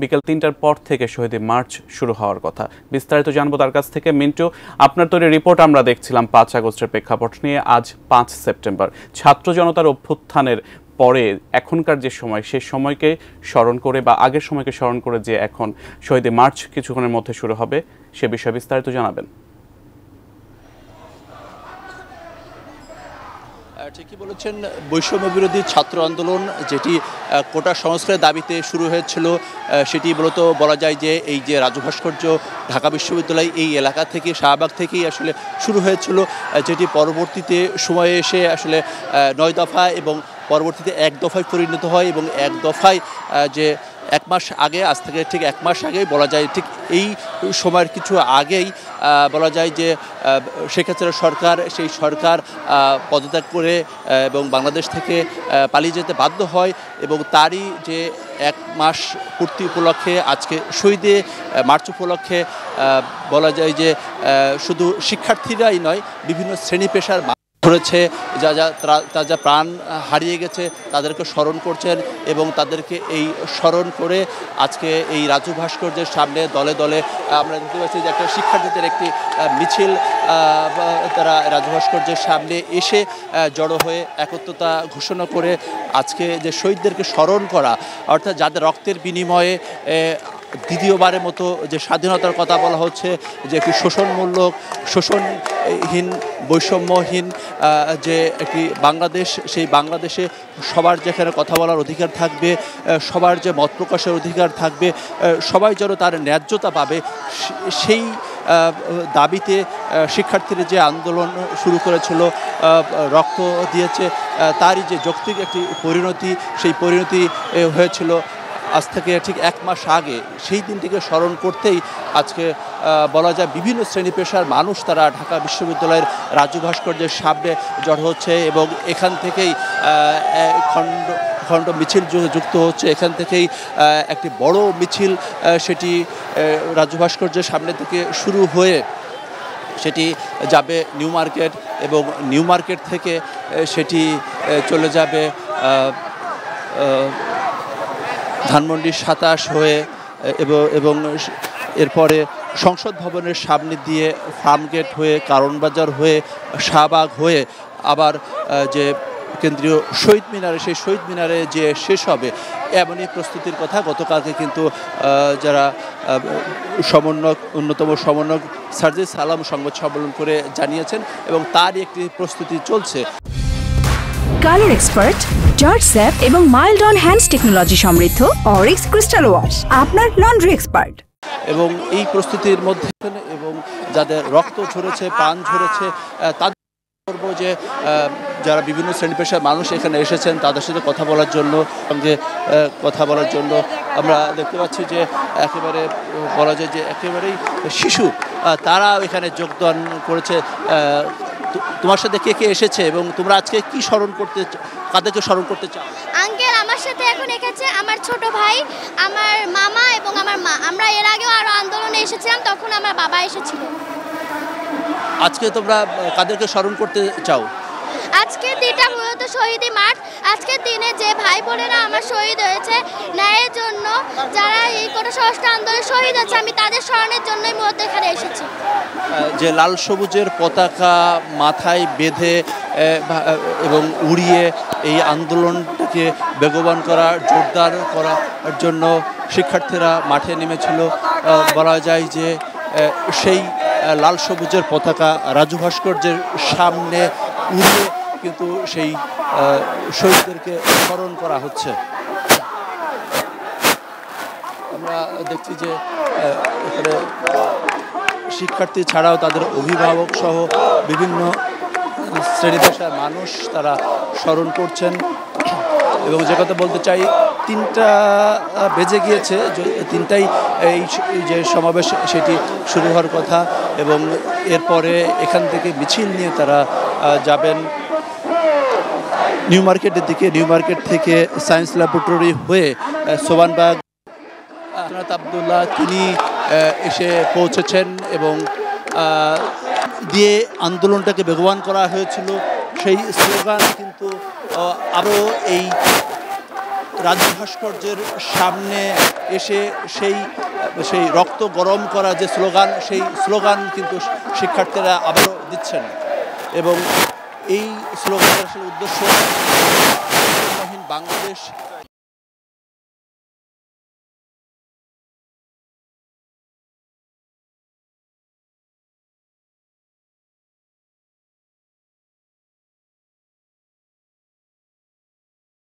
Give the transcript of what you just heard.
বিকেল ৩টার পর থেকে শহীদ মার্চ শুরু হওয়ার কথা। বিস্তারিত জানবো তার কাছ থেকে। মিন্টু, আপনার তৈরি রিপোর্ট আমরা দেখছিলাম ৫ আগস্টের প্রেক্ষাপট নিয়ে। আজ ৫ সেপ্টেম্বর, ছাত্র জনতার অভ্যুত্থানের পরে এখনকার যে সময়, সে সময়কে স্মরণ করে বা আগের সময়কে স্মরণ করে যে এখন শহীদ মার্চ কিছুক্ষণের মধ্যে শুরু হবে, সে বিষয়ে বিস্তারিত জানাবেন। ঠিকই বলেছেন, বৈষম্য বিরোধী ছাত্র আন্দোলন যেটি কোটা সংস্কারের দাবিতে শুরু হয়েছিল, সেটি মূলত বলা যায় যে এই যে রাজু ভাস্কর্য ঢাকা বিশ্ববিদ্যালয় এই এলাকা থেকে, শাহবাগ থেকেই আসলে শুরু হয়েছিল, যেটি পরবর্তীতে সময়ে এসে আসলে ৯ দফা এবং পরবর্তীতে ১ দফায় পরিণত হয় এবং ১ দফায় যে ১ মাস আগে, আজ থেকে ঠিক ১ মাস আগেই বলা যায়, ঠিক এই সময়ের কিছু আগেই বলা যায় যে শেখ হাসিনা সরকার, সেই সরকার পদত্যাগ করে এবং বাংলাদেশ থেকে পালিয়ে যেতে বাধ্য হয় এবং তারই যে ১ মাস পূর্তি উপলক্ষে আজকে শহীদ মার্চ উপলক্ষে বলা যায় যে শুধু শিক্ষার্থীরাই নয়, বিভিন্ন শ্রেণী পেশার ধরেছে, যা প্রাণ হারিয়ে গেছে তাদেরকে স্মরণ করছেন এবং তাদেরকে এই স্মরণ করে আজকে এই রাজু ভাস্কর্যের সামনে দলে দলে আমরা দেখতে পাচ্ছি যে একটা শিক্ষার্থীদের একটি মিছিল, তারা রাজু ভাস্কর্যের সামনে এসে জড়ো হয়ে একত্রতা ঘোষণা করে আজকে যে শহীদদেরকে স্মরণ করা, অর্থাৎ যাদের রক্তের বিনিময়ে দ্বিতীয়বারের মতো যে স্বাধীনতার কথা বলা হচ্ছে, যে একটি শোষণমূলক, শোষণহীন, বৈষম্যহীন যে একটি বাংলাদেশ, সেই বাংলাদেশে সবার যেখানে কথা বলার অধিকার থাকবে, সবার যে মত প্রকাশের অধিকার থাকবে, সবাই যেন তার ন্যায্যতা পাবে, সেই দাবিতে শিক্ষার্থীরা যে আন্দোলন শুরু করেছিল, রক্ত দিয়েছে, তারই যে যৌক্তিক একটি পরিণতি, সেই পরিণতি হয়েছিল আজ থেকে ঠিক ১ মাস আগে। সেই দিনটিকে স্মরণ করতেই আজকে বলা যায় বিভিন্ন শ্রেণী পেশার মানুষ তারা ঢাকা বিশ্ববিদ্যালয়ের রাজু ভাস্কর্যের সামনে জড়ো হচ্ছে এবং এখান থেকেই খণ্ড মিছিল যুক্ত হচ্ছে। এখান থেকেই একটি বড় মিছিল, সেটি রাজু ভাস্কর্যের সামনে থেকে শুরু হয়ে সেটি যাবে নিউ মার্কেট এবং নিউ মার্কেট থেকে সেটি চলে যাবে ধানমন্ডি ২৭ হয়ে এবং এরপরে সংসদ ভবনের সামনে দিয়ে ফার্মগেট হয়ে, কারণবাজার হয়ে, শাহবাগ হয়ে আবার যে কেন্দ্রীয় শহীদ মিনারে, সেই শহীদ মিনারে যে শেষ হবে, এমনই প্রস্তুতির কথা গতকালকে কিন্তু যারা সমন্বয়ক, অন্যতম সমন্বয়ক সার্জিস আলম সংবাদ সম্মেলন করে জানিয়েছেন এবং তারই একটি প্রস্তুতি চলছে। কালার এক্সপার্ট, জর্জ স্যাপ এবং মাইল্ড অন হ্যান্ডস টেকনোলজি সমৃদ্ধ অরিক্স ক্রিস্টাল ওয়াশ আপনার লন্ড্রি এক্সপার্ট। এবং এই প্রস্তুতির মধ্যে এবং যাদের রক্ত ঝরেছে, প্রাণ ঝরেছে, তাদের করবো যে যারা বিভিন্ন শ্রেণী পেশার মানুষ এখানে এসেছেন তাদের সাথে কথা বলার জন্য, সঙ্গে কথা বলার জন্য আমরা দেখতে পাচ্ছি যে একেবারে বলা যায় যে একেবারেই শিশু তারা এখানে যোগদান করেছে। তোমার সাথে কে কে এসেছে এবং তোমরা আজকে কি স্মরণ করতে, কাদেরকে স্মরণ করতে চাও? আঙ্কেল আমার সাথে এখন এসেছে আমার ছোট ভাই, আমার মামা এবং আমার মা। আমরা এর আগেও আরো আন্দোলনে এসেছিলাম, তখন আমার বাবা এসেছিল। আজকে তোমরা কাদেরকে স্মরণ করতে চাও? আজকের দিনটা মূলত শহীদ মার্চ। আজকের দিনে যে ভাই বোনেরা আমার শহীদ হয়েছে ন্যায়ের জন্য, যারা এই কোটা সংস্কার আন্দোলনে শহীদ হয়েছে, আমি তাদের স্মরণের জন্যই মূলত এখানে এসেছি। যে লাল সবুজের পতাকা মাথায় বেঁধে এবং উড়িয়ে এই আন্দোলনটাকে বেগবান করা, জোরদার করার জন্য শিক্ষার্থীরা মাঠে নেমেছিল। বলা যায় যে সেই লাল সবুজের পতাকা রাজু ভাস্কর্যের সামনে উড়িয়ে কিন্তু সেই শহীদদেরকে স্মরণ করা হচ্ছে। আমরা দেখছি যে এখানে শিক্ষার্থী ছাড়াও তাদের অভিভাবক সহ বিভিন্ন শ্রেণী পেশার মানুষ তারা স্মরণ করছেন। এবং যে কথা বলতে চাই, ৩টা বেজে গিয়েছে, ৩টায় এই যে সমাবেশ সেটি শুরু হওয়ার কথা এবং এরপরে এখান থেকে মিছিল নিয়ে তারা যাবেন নিউ মার্কেটের দিকে। নিউ মার্কেট থেকে সায়েন্স ল্যাবরেটরি হয়ে সোবানবাগ আবদুল্লাহ তিনি এসে পৌঁছেছেন এবং দিয়ে আন্দোলনটাকে বেগবান করা হয়েছিল। সেই স্লোগান কিন্তু আরও এই রাজু ভাস্কর্যের সামনে এসে সেই রক্ত গরম করা যে স্লোগান, সেই স্লোগান কিন্তু শিক্ষার্থীরা আবারও দিচ্ছেন এবং এই স্লোগানের আসলে উদ্দেশ্য বাংলাদেশ